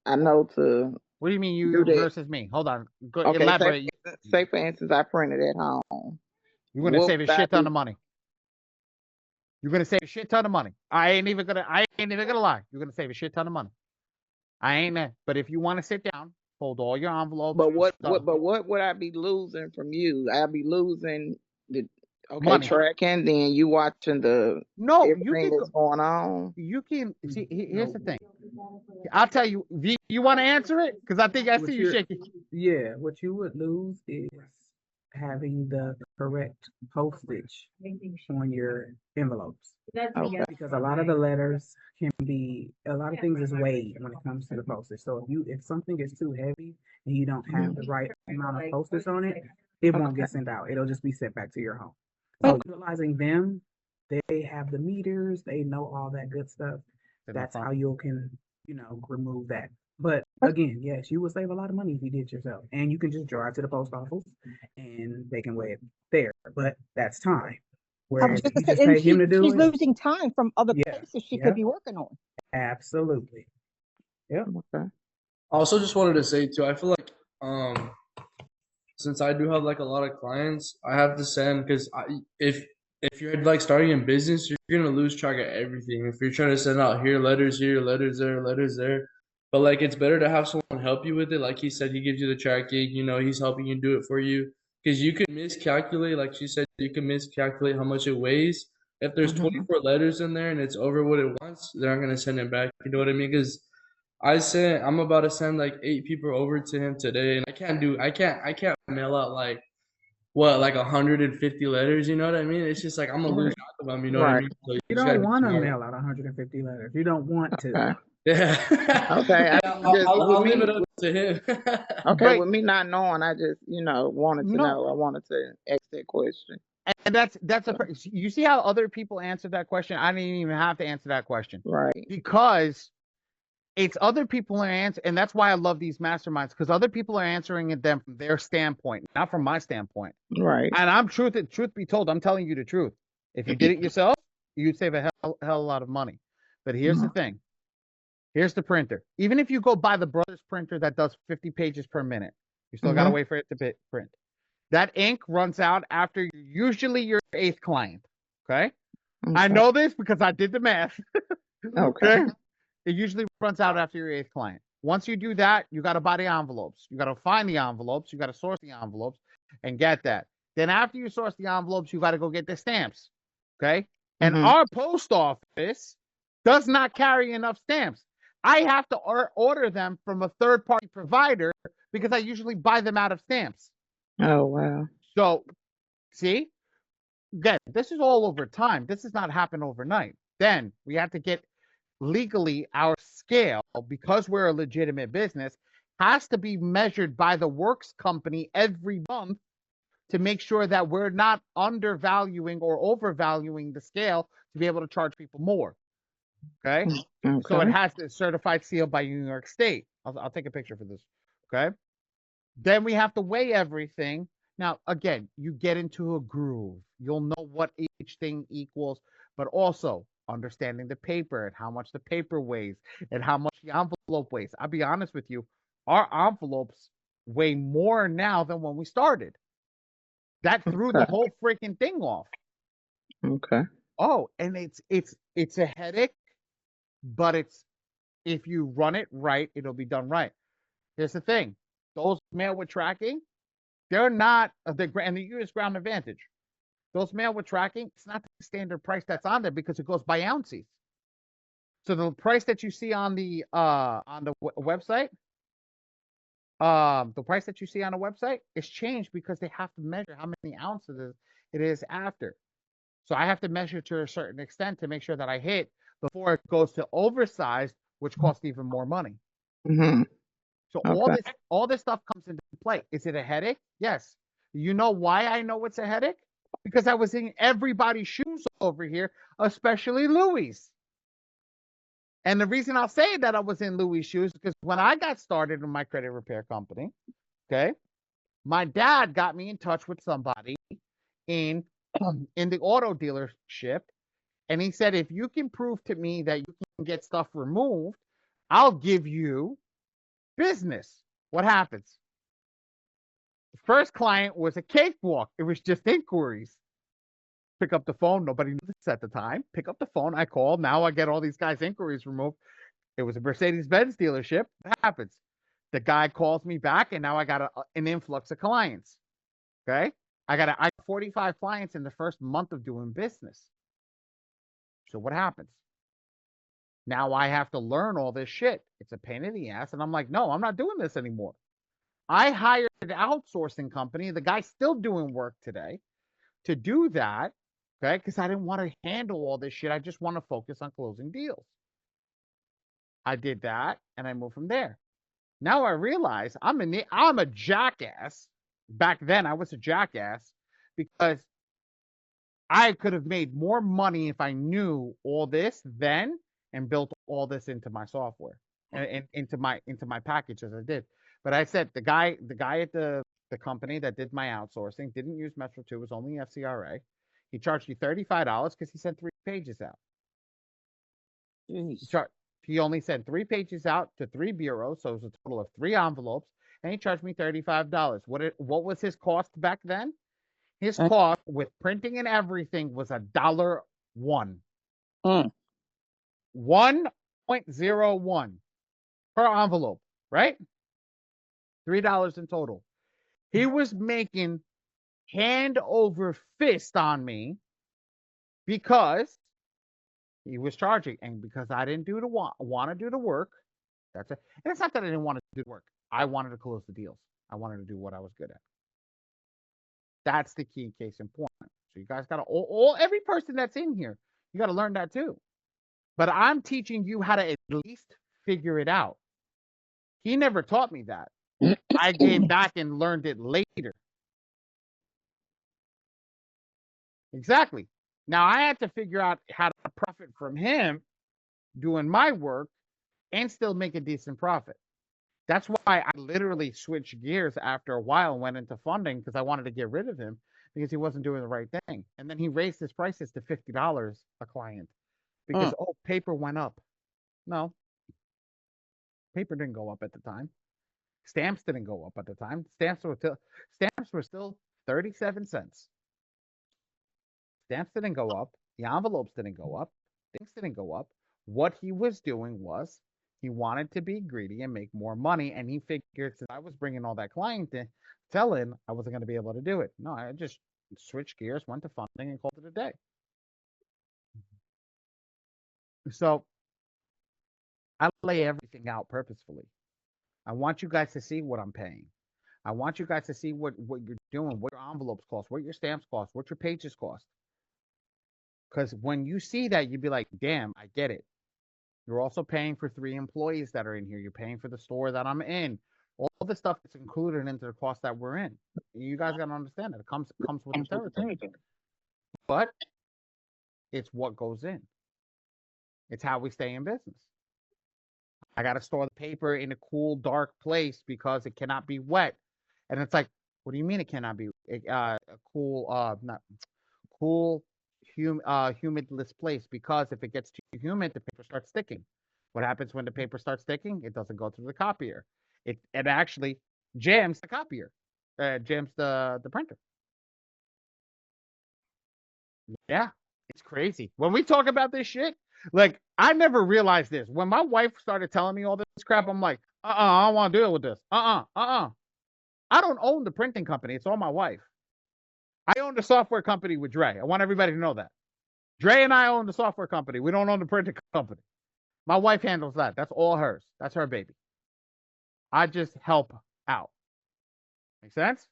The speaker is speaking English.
I know to What do you mean do you that. versus me? Hold on. Go Okay, elaborate. say for instance, I printed at home. You're gonna What save a would I shit ton be? of money. You're gonna save a shit ton of money. I ain't even gonna lie. You're gonna save a shit ton of money. I ain't that. But if you want to sit down, fold all your envelopes, But your stuff, what would I be losing from you? I'll be losing the okay money. tracking. Then you watching the No, you everything can go. that's going on. You can see. Here's the No, thing. I'll tell you. You want to answer it? Because I think I see what you you're, shaking. yeah, what you would lose is having the correct postage on your envelopes. Okay. Because a lot of the letters can be, a lot of things is weighed when it comes to the postage. So if something is too heavy and you don't have the right amount of postage on it, it won't Okay. get sent out. It'll just be sent back to your home. So Okay. utilizing them, they have the meters, they know all that good stuff. In the That's front. how you can, remove that. But again, yes, you would save a lot of money if you did it yourself. And you can just drive to the post office and they can weigh it there. But that's time. I was Whereas just if you gonna just say, and pay him to do she's it, losing time from other yeah, places she could yeah, be working on. absolutely. Yep. Okay. I also just wanted to say too, I feel like since I do have like a lot of clients, I have to send because if you're like starting in business, you're gonna lose track of everything. If you're trying to send out here, letters there, letters there. But like it's better to have someone help you with it. Like he said, he gives you the tracking, he's helping you do it for you. Because you could miscalculate, like she said, you can miscalculate how much it weighs. If there's Hmm. 24 letters in there and it's over what it wants, they're not gonna send it back. You know what I mean? Because I'm about to send like 8 people over to him today, and I can't mail out like what like 150 letters. You know what I mean? It's just like I'm gonna lose Right. track of them. You know what I Right. mean? So you You just gotta don't be want to smart. mail out 150 letters. You don't want to. Okay. Yeah, Okay. I yeah. just with I'll leave it me. up to him. Okay, But with me not knowing, I just wanted to no, know. I wanted to ask that question. and that's a. So, You see how other people answered that question? I didn't even have to answer that question right. because it's other people are answering, and that's why I love these masterminds because other people are answering it them from their standpoint, not from my standpoint. Right. And truth be told, I'm telling you the truth. If you did it yourself, you'd save a hell a lot of money. But here's the Mhm. thing. Here's the printer. Even if you go buy the Brothers printer that does 50 pages per minute, you still got to Mhm. wait for it to print. That ink runs out after usually your eighth client. Okay. I Okay. know this because I did the math. Okay. Okay. It usually runs out after your eighth client. Once you do that, you got to buy the envelopes. You got to find the envelopes. You got to source the envelopes and get that. Then after you source the envelopes, you got to go get the stamps. Okay. And Mhm. our post office does not carry enough stamps. I have to order them from a third party provider because I usually buy them out of stamps. Oh wow. So, see, again, this is all over time. This does not happen overnight. Then we have to get legally our scale because we're a legitimate business has to be measured by the works company every month to make sure that we're not undervaluing or overvaluing the scale to be able to charge people more. Okay. So it Okay. has the certified seal by New York State. I'll take a picture for this. Okay. Then we have to weigh everything. Now, again, you get into a groove. You'll know what each thing equals, but also understanding the paper and how much the paper weighs and how much the envelope weighs. I'll be honest with you, our envelopes weigh more now than when we started. That threw the Okay. whole freaking thing off. Okay. Oh, and it's a headache, but it's if you run it right, it'll be done right. Here's the thing: those mail with tracking, they're not and the US Ground Advantage. Those mail with tracking, it's not the standard price that's on there because it goes by ounces. So the price that you see on the website, the price that you see on the website is changed because they have to measure how many ounces it is after. So I have to measure to a certain extent to make sure that I hit before it goes to oversized, which costs even more money. Mhm. So Okay. all this stuff comes into play. Is it a headache? Yes. You know why I know it's a headache? Because I was in everybody's shoes over here, especially Louis. And the reason I'll say that I was in Louis' shoes because when I got started in my credit repair company, okay, my dad got me in touch with somebody in in the auto dealership, and he said, if you can prove to me that you can get stuff removed, I'll give you business. What happens? The first client was a cakewalk. It was just inquiries. Pick up the phone. Nobody knew this at the time. Pick up the phone. I called. Now I get all these guys' inquiries removed. It was a Mercedes-Benz dealership. What happens? The guy calls me back, and now I got an influx of clients. Okay? I got 45 clients in the first month of doing business. So what happens? Now I have to learn all this shit. It's a pain in the ass. And I'm like, no, I'm not doing this anymore. I hired an outsourcing company. The guy's still doing work today to do that. Okay. Because I didn't want to handle all this shit. I just want to focus on closing deals. I did that and I moved from there. Now I realize I'm a jackass. Back then I was a jackass because I could have made more money if I knew all this then and built all this into my software and into my package as I did. But I said the guy at the company that did my outsourcing didn't use Metro 2, it was only FCRA. He charged you $35 because he sent 3 pages out. He only sent 3 pages out to 3 bureaus, so it was a total of 3 envelopes, and he charged me $35. What was his cost back then? His cost with printing and everything was $1.01. 1.01 per envelope, right? $3 in total. He was making hand over fist on me because he was charging, and because I didn't want to do the work. That's it. And it's not that I didn't want to do the work. I wanted to close the deals. I wanted to do what I was good at. That's the key case in point. So you guys got to every person that's in here, you got to learn that too. But I'm teaching you how to at least figure it out. He never taught me that. I came back and learned it later. Exactly. Now I had to figure out how to profit from him doing my work and still make a decent profit. That's why I literally switched gears after a while and went into funding because I wanted to get rid of him because he wasn't doing the right thing. And then he raised his prices to $50 a client because, paper went up. No. Paper didn't go up at the time. Stamps didn't go up at the time. Stamps were still 37 cents. Stamps didn't go up. The envelopes didn't go up. Things didn't go up. What he was doing was he wanted to be greedy and make more money, and he figured since I was bringing all that client in, tell him I wasn't going to be able to do it. No, I just switched gears, went to funding, and called it a day. So I lay everything out purposefully. I want you guys to see what I'm paying. I want you guys to see what you're doing, what your envelopes cost, what your stamps cost, what your pages cost. Because when you see that, you'd be like, damn, I get it. You're also paying for 3 employees that are in here. You're paying for the store that I'm in. All the stuff that's included into the cost that we're in. You guys got to understand that. It comes with the territory. But it's what goes in. It's how we stay in business. I got to store the paper in a cool, dark place because it cannot be wet. And it's like, what do you mean it cannot be humidless place? Because if it gets too humid, the paper starts sticking. What happens when the paper starts sticking? It doesn't go through the copier. It actually jams the copier, jams the printer. Yeah, it's crazy. When we talk about this shit, like, I never realized this. When my wife started telling me all this crap, I'm like, I don't want to deal with this. I don't own the printing company. It's all my wife. I own the software company with Dre. I want everybody to know that. Dre and I own the software company. We don't own the printing company. My wife handles that. That's all hers. That's her baby. I just help out. Make sense?